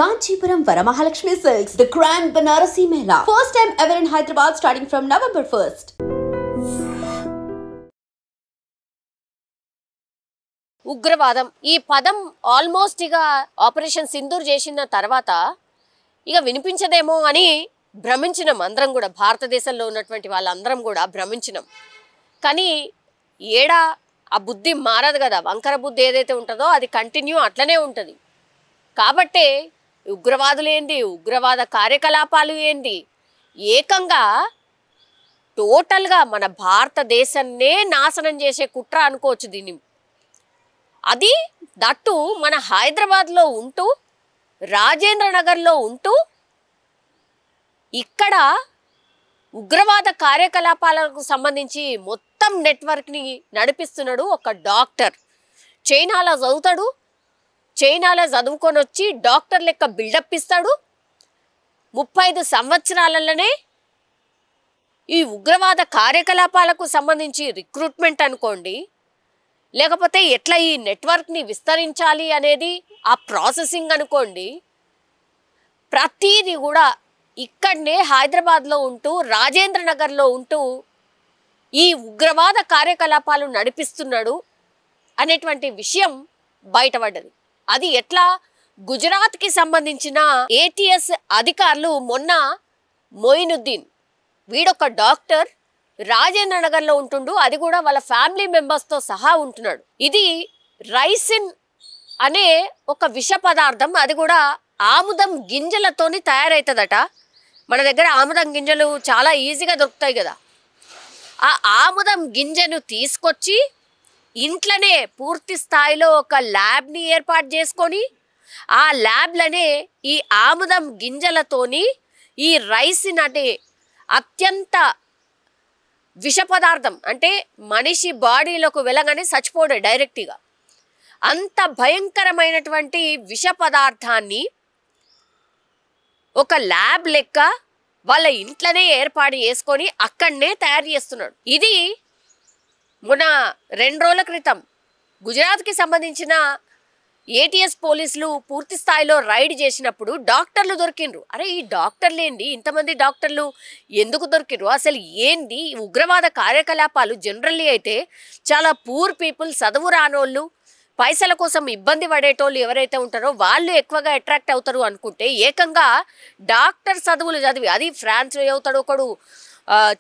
Kanchipuram Varamahalakshmi Silks, the Grand Banarasi Mela. First time ever in Hyderabad starting from November 1st. ఉగ్రవాదం ఈ పదం almost ఇక operation Sindoor చేసిన తర్వాత ఇక వినిపించదేమో అని భ్రమించినాం అందరం కూడా. భారతదేశంలో ఉన్నటువంటి వాళ్ళందరం కూడా భ్రమించినాం. కానీ ఏడా ఆ బుద్ధి మారదు కదా. వంకర బుద్ధి ఏదైతే ఉంటుందో అది కంటిన్యూ అట్లనే ఉంటుంది. కాబట్టే ఉగ్రవాదులు ఏంటి, ఉగ్రవాద కార్యకలాపాలు ఏంటి, ఏకంగా టోటల్గా మన భారతదేశాన్నే నాశనం చేసే కుట్ర అనుకోవచ్చు దీన్ని. అది దట్టు మన హైదరాబాద్లో ఉంటూ, రాజేంద్ర నగర్లో ఉంటూ ఇక్కడ ఉగ్రవాద కార్యకలాపాలకు సంబంధించి మొత్తం నెట్వర్క్ని నడిపిస్తున్నాడు ఒక డాక్టర్. చైనాలో చదువుతాడు, చైనాలో చదువుకొని వచ్చి డాక్టర్ లెక్క బిల్డప్ ఇస్తాడు. 35 సంవత్సరాలలోనే ఈ ఉగ్రవాద కార్యకలాపాలకు సంబంధించి రిక్రూట్మెంట్ అనుకోండి, లేకపోతే ఎట్లా ఈ నెట్వర్క్ని విస్తరించాలి అనేది ఆ ప్రాసెసింగ్ అనుకోండి, ప్రతిదీ కూడా ఇక్కడనే హైదరాబాద్లో ఉంటూ, రాజేంద్ర నగర్లో ఉంటూ ఈ ఉగ్రవాద కార్యకలాపాలు నడిపిస్తున్నాడు అనేటువంటి విషయం బయటపడ్డది. అది ఎట్లా? గుజరాత్కి సంబంధించిన ATS అధికారులు మొన్న మొయినుద్దీన్, వీడొక డాక్టర్, రాజేంద్ర నగర్లో ఉంటుండు, అది కూడా వాళ్ళ ఫ్యామిలీ మెంబర్స్తో సహా ఉంటున్నాడు. ఇది రైసిన్ అనే ఒక విష పదార్థం, అది కూడా ఆముదం గింజలతోని తయారవుతుందట. మన దగ్గర ఆముదం గింజలు చాలా ఈజీగా దొరుకుతాయి కదా. ఆ ఆముదం గింజను తీసుకొచ్చి ఇంట్లోనే పూర్తి స్థాయిలో ఒక ల్యాబ్ని ఏర్పాటు చేసుకొని, ఆ ల్యాబ్లనే ఈ ఆముదం గింజలతోని ఈ రైసిన్ అనే అత్యంత విష పదార్థం, అంటే మనిషి బాడీలోకి వెళ్ళగానే చచ్చిపోడే డైరెక్ట్గా, అంత భయంకరమైనటువంటి విష పదార్థాన్ని ఒక ల్యాబ్ లెక్క వాళ్ళ ఇంట్లోనే ఏర్పాటు చేసుకొని అక్కడనే తయారు చేస్తున్నాడు. ఇది మొన్న 2 రోజుల క్రితం గుజరాత్కి సంబంధించిన ATS పోలీసులు పూర్తి స్థాయిలో రైడ్ చేసినప్పుడు డాక్టర్లు దొరికిండ్రు. అరే, ఈ డాక్టర్లు ఏంటి, ఇంతమంది డాక్టర్లు ఎందుకు దొరికిండ్రు, అసలు ఏంటి ఉగ్రవాద కార్యకలాపాలు? జనరల్లీ అయితే చాలా పూర్ పీపుల్, చదువు రానోళ్ళు, పైసల కోసం ఇబ్బంది పడేటోళ్ళు ఎవరైతే ఉంటారో వాళ్ళు ఎక్కువగా అట్రాక్ట్ అవుతారు అనుకుంటే, ఏకంగా డాక్టర్ చదువులు చదివి, అది ఫ్రాన్స్లో చదువుతాడు ఒకడు,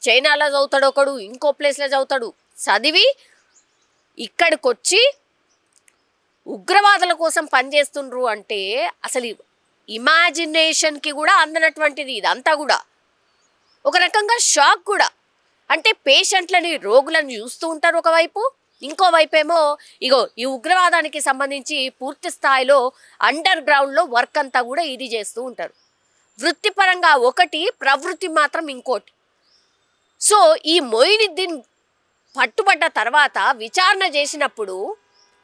చైనాలో చదువుతాడు ఒకడు, ఇంకో ప్లేస్లో చదువుతాడు, చదివి ఇక్కడికి వచ్చి ఉగ్రవాదుల కోసం పనిచేస్తుండ్రు అంటే అసలు ఇమాజినేషన్కి కూడా అందనటువంటిది ఇదంతా కూడా. ఒక రకంగా షాక్ కూడా. అంటే పేషెంట్లని, రోగులను చూస్తూ ఉంటారు ఒకవైపు, ఇంకోవైపు ఏమో ఇగో ఈ ఉగ్రవాదానికి సంబంధించి పూర్తి స్థాయిలో అండర్ గ్రౌండ్లో వర్క్ అంతా కూడా ఇది చేస్తూ ఉంటారు. వృత్తిపరంగా ఒకటి, ప్రవృత్తి మాత్రం ఇంకోటి. సో ఈ మొయినుద్దీన్ పట్టుబడ్డ తర్వాత విచారణ చేసినప్పుడు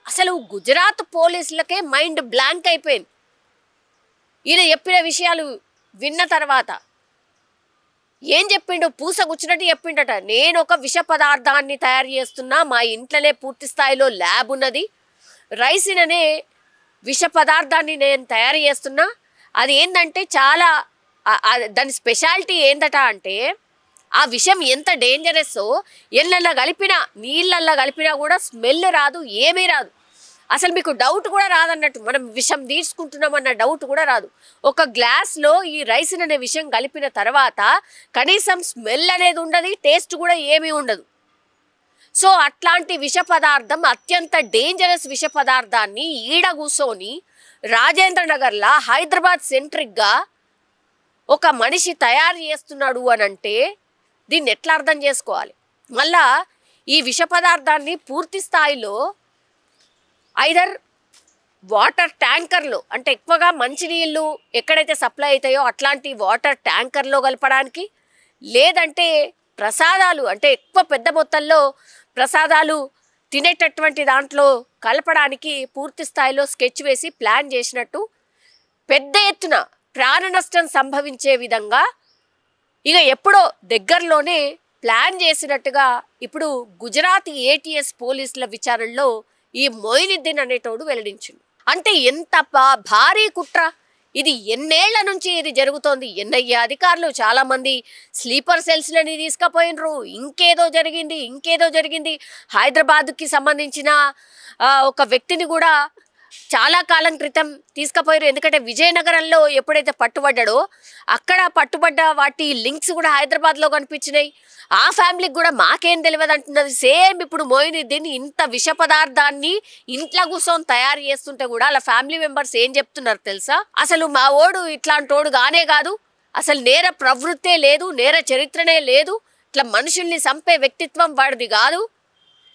అసలు గుజరాత్ పోలీసులకే మైండ్ బ్లాంక్ అయిపోయింది. ఈయన చెప్పిన విషయాలు విన్న తర్వాత ఏం చెప్పిండు? పూసగుచ్చినట్టు చెప్పిండట. నేను ఒక విష పదార్థాన్ని తయారు చేస్తున్నా, మా ఇంట్లోనే పూర్తి స్థాయిలో ల్యాబ్ ఉన్నది, రైసిన్ అనే విష పదార్థాన్ని నేను తయారు చేస్తున్నా. అది ఏంటంటే చాలా దాని స్పెషాలిటీ ఏందట అంటే, ఆ విషం ఎంత డేంజరస్, ఎళ్ళల్లో కలిపినా, నీళ్ళల్లో కలిపినా కూడా స్మెల్ రాదు, ఏమీ రాదు. అసలు మీకు డౌట్ కూడా రాదన్నట్టు, మనం విషం తీసుకుంటున్నామన్న డౌట్ కూడా రాదు. ఒక గ్లాస్లో ఈ రైసిన్ అనే విషయం కలిపిన తర్వాత కనీసం స్మెల్ అనేది ఉండదు, టేస్ట్ కూడా ఏమీ ఉండదు. సో అట్లాంటి విష పదార్థం, అత్యంత డేంజరస్ విష పదార్థాన్ని ఈడ కూర్చొని రాజేంద్ర నగర్లో హైదరాబాద్ సెంట్రిక్గా ఒక మనిషి తయారు చేస్తున్నాడు అని అంటే దీన్ని ఎట్లా అర్థం చేసుకోవాలి? మళ్ళా ఈ విష పదార్థాన్ని పూర్తి స్థాయిలో ఐదర్ వాటర్ ట్యాంకర్లో, అంటే ఎక్కువగా మంచినీళ్ళు ఎక్కడైతే సప్లై అవుతాయో అట్లాంటి వాటర్ ట్యాంకర్లో కలపడానికి, లేదంటే ప్రసాదాలు, అంటే ఎక్కువ పెద్ద మొత్తంలో ప్రసాదాలు తినేటటువంటి దాంట్లో కలపడానికి పూర్తి స్థాయిలో స్కెచ్ వేసి ప్లాన్ చేసినట్టు, పెద్ద ఎత్తున ప్రాణ నష్టం సంభవించే విధంగా ఇక ఎప్పుడో దగ్గరలోనే ప్లాన్ చేసినట్టుగా ఇప్పుడు గుజరాత్ ATS పోలీసుల విచారణలో ఈ మొయినుద్దీన్ అనేటోడు వెల్లడించింది. అంటే ఎంత భారీ కుట్ర, ఇది ఎన్నేళ్ల నుంచి ఇది జరుగుతోంది. ఎన్ఐఏ అధికారులు చాలా మంది స్లీపర్ సెల్స్లని తీసుకుపోయినరు. ఇంకేదో జరిగింది. హైదరాబాద్కి సంబంధించిన ఒక వ్యక్తిని కూడా చాలా కాలం క్రితం తీసుకుపోయారు. ఎందుకంటే విజయనగరంలో ఎప్పుడైతే పట్టుబడ్డాడో అక్కడ పట్టుబడ్డ వాటి లింక్స్ కూడా హైదరాబాద్లో కనిపించినాయి. ఆ ఫ్యామిలీకి కూడా మాకేం తెలియదు అంటున్నది. సేమ్ ఇప్పుడు మొయినుద్దీన్ ఇంత విష పదార్థాన్ని ఇంట్లో కూర్చొని తయారు చేస్తుంటే కూడా వాళ్ళ ఫ్యామిలీ మెంబర్స్ ఏం చెప్తున్నారు తెలుసా? అసలు మా ఓడు ఇట్లాంటోడు గానే కాదు, అసలు నేర ప్రవృత్తే లేదు, నేర చరిత్రనే లేదు, ఇట్లా మనుషుల్ని చంపే వ్యక్తిత్వం వాడిది కాదు,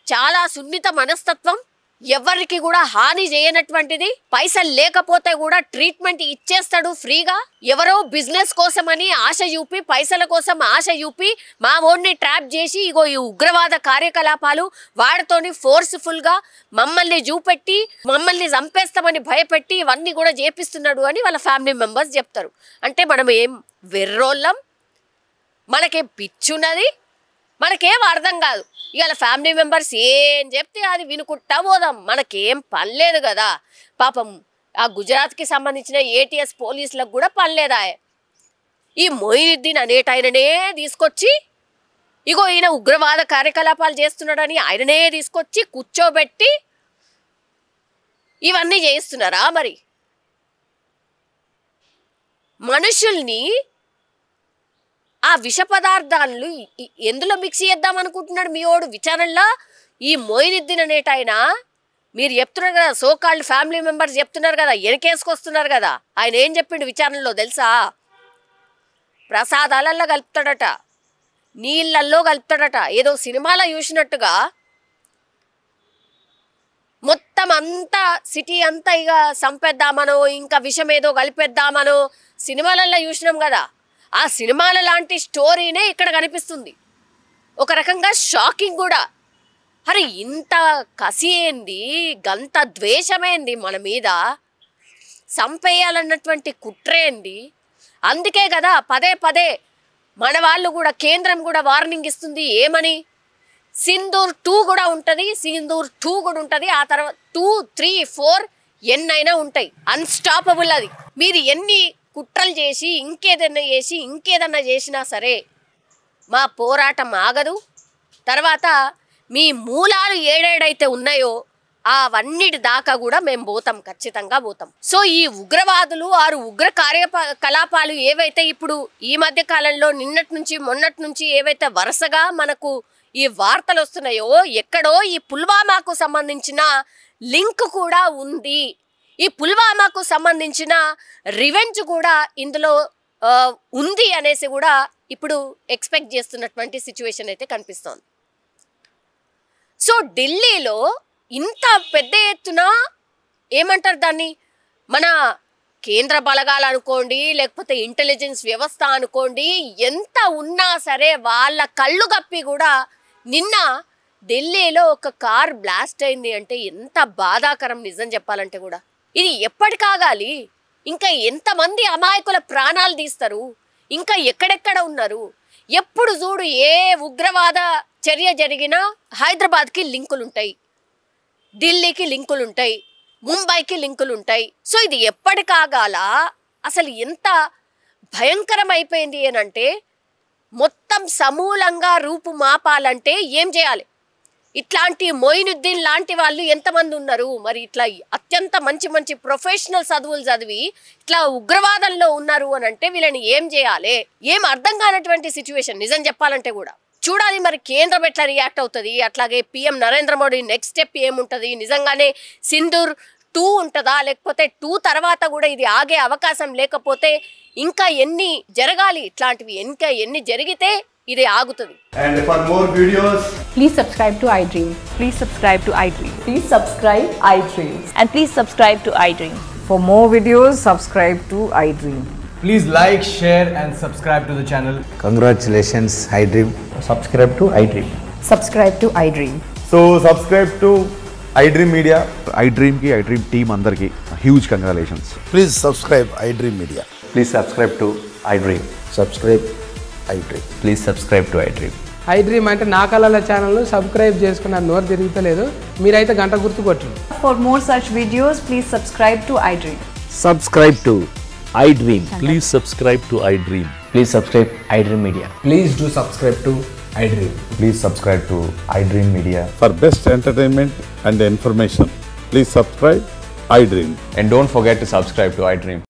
చాలా సున్నిత మనస్తత్వం, ఎవరికి కూడా హాని చేయనటువంటిది, పైసలు లేకపోతే కూడా ట్రీట్మెంట్ ఇచ్చేస్తాడు ఫ్రీగా, ఎవరో బిజినెస్ కోసమని ఆశ చూపి, పైసల కోసం ఆశ చూపి మా ఓడిని ట్రాప్ చేసి ఇగో ఈ ఉగ్రవాద కార్యకలాపాలు వాడితోని ఫోర్స్ఫుల్గా మమ్మల్ని చూపెట్టి మమ్మల్ని చంపేస్తామని భయపెట్టి ఇవన్నీ కూడా చేపిస్తున్నాడు అని వాళ్ళ ఫ్యామిలీ మెంబర్స్ చెప్తారు. అంటే మనం ఏం వెర్రోళ్ళం, మనకేం పిచ్చున్నది, మనకేం అర్థం కాదు. ఇవాళ ఫ్యామిలీ మెంబర్స్ ఏం చెప్తే అది వినుకుంటా పోదాం, మనకేం పని లేదు కదా. పాపం ఆ గుజరాత్కి సంబంధించిన ఏటీఎస్ పోలీసులకు కూడా పని లేదా. ఈ మొయినుద్దీన్ అనేటైననే తీసుకొచ్చి ఇగో ఈయన ఉగ్రవాద కార్యకలాపాలు చేస్తున్నాడని ఆయననే తీసుకొచ్చి కూర్చోబెట్టి ఇవన్నీ చేయిస్తున్నారా? మరి మనుషుల్ని ఆ విష పదార్థాలు ఎందులో మిక్స్ చేద్దాం అనుకుంటున్నాడు మీ ఓడు విచారణలో? ఈ మొయినుద్దీన్ అనేటైనా మీరు చెప్తున్నారు కదా, సోకాల్డ్ ఫ్యామిలీ మెంబర్స్ చెప్తున్నారు కదా, వెనకేసుకొస్తున్నారు కదా, ఆయన ఏం చెప్పిండు విచారణలో తెలుసా? ప్రసాదాలల్లో కలుపుతాడట, నీళ్ళల్లో కలుపుతాడట, ఏదో సినిమాలో చూసినట్టుగా మొత్తం అంతా సిటీ అంతా ఇక చంపేద్దామనో ఇంకా విషం ఏదో కలిపేద్దామనో సినిమాలలో చూసినాం కదా. ఆ సినిమాల లాంటి స్టోరీనే ఇక్కడ కనిపిస్తుంది. ఒక రకంగా షాకింగ్ కూడా. అరే ఇంత కసి ఏంది, గంత ద్వేషమేంది మన మీద, చంపేయాలన్నటువంటి కుట్రేంది. అందుకే కదా పదే పదే మన వాళ్ళు కూడా కేంద్రం కూడా వార్నింగ్ ఇస్తుంది. ఏమని? సింధూర్ 2 కూడా ఉంటుంది, సింధూర్ 2 కూడా ఉంటుంది, ఆ తర్వాత 2, 3, 4 ఎన్నైనా ఉంటాయి. అన్స్టాపబుల్ అది. మీరు ఎన్ని కుట్రలు చేసి ఇంకేదన్నా చేసినా సరే మా పోరాటం ఆగదు. తర్వాత మీ మూలాలు ఏడేడైతే ఉన్నాయో అవన్నిటి దాకా కూడా మేము పోతాం, ఖచ్చితంగా పోతాం. సో ఈ ఉగ్రవాదులు ఉగ్ర కార్యకలాపాలు ఏవైతే ఇప్పుడు ఈ మధ్య కాలంలో మొన్నటి నుంచి ఏవైతే వరుసగా మనకు ఈ వార్తలు వస్తున్నాయో, ఎక్కడో ఈ పుల్వామాకు సంబంధించిన లింక్ కూడా ఉంది. ఈ పుల్వామాకు సంబంధించిన రివెంజ్ కూడా ఇందులో ఉంది అనేసి కూడా ఇప్పుడు ఎక్స్పెక్ట్ చేస్తున్నటువంటి సిచ్యువేషన్ అయితే కనిపిస్తోంది. సో ఢిల్లీలో ఇంత పెద్ద ఎత్తున ఏమంటారు దాన్ని, మన కేంద్ర బలగాలు అనుకోండి, లేకపోతే ఇంటెలిజెన్స్ వ్యవస్థ అనుకోండి, ఎంత ఉన్నా సరే వాళ్ళ కళ్ళు కప్పి కూడా నిన్న ఢిల్లీలో ఒక కార్ బ్లాస్ట్ అయింది అంటే ఎంత బాధాకరం నిజం చెప్పాలంటే కూడా. ఇది ఎప్పటికాగాలి? ఇంకా ఎంతమంది అమాయకుల ప్రాణాలు తీస్తారు? ఇంకా ఎక్కడెక్కడ ఉన్నారు? ఎప్పుడు చూడు ఏ ఉగ్రవాద చర్య జరిగినా హైదరాబాద్కి లింకులు ఉంటాయి, ఢిల్లీకి లింకులు ఉంటాయి, ముంబైకి లింకులు ఉంటాయి. సో ఇది ఎప్పటికాగాల? అసలు ఎంత భయంకరం అయిపోయింది ఏనంటే మొత్తం సమూలంగా రూపుమాపాలంటే ఏం చేయాలి? ఇట్లాంటి మొయినుద్దీన్ లాంటి వాళ్ళు ఎంతమంది ఉన్నారు? మరి ఇట్లా అత్యంత మంచి ప్రొఫెషనల్ చదువులు చదివి ఇట్లా ఉగ్రవాదంలో ఉన్నారు అని అంటే వీళ్ళని ఏం చేయాలి? ఏం అర్థం కానటువంటి సిచ్యువేషన్ నిజం చెప్పాలంటే కూడా. చూడాలి మరి కేంద్రం ఎట్లా రియాక్ట్ అవుతుంది. అట్లాగే PM Narendra Modi next step ఏముంటుంది? నిజంగానే సింధూర్ 2 ఉంటుందా, లేకపోతే 2 తర్వాత కూడా ఇది ఆగే అవకాశం లేకపోతే ఇంకా ఎన్ని జరగాలి ఇట్లాంటివి, ఇంకా ఎన్ని జరిగితే ఇది ఆగుతుంది. And for more videos, please subscribe to iDream. Please subscribe to iDream. Please subscribe iDream. And please subscribe to iDream. For more videos, subscribe to iDream. please like, share and subscribe to the channel. Congratulations, iDream. Subscribe to iDream. Subscribe to iDream. So subscribe to iDream Media. iDream ki iDream team andarki huge congratulations. Please subscribe iDream Media. Please subscribe to iDream. Subscribe iDream. Please subscribe to iDream. iDream అంటే నా కళల channel subscribe చేసుకున్న నోరు తిరుగుతలేదు, మీరైతే గంట గుర్తు కొట్టండి. For more such videos, please subscribe to iDream. Subscribe to iDream. Please subscribe to iDream. Please subscribe iDream Media. Please do subscribe to iDream. Please subscribe to iDream Media. For best entertainment and information, please subscribe iDream. And don't forget to subscribe to iDream.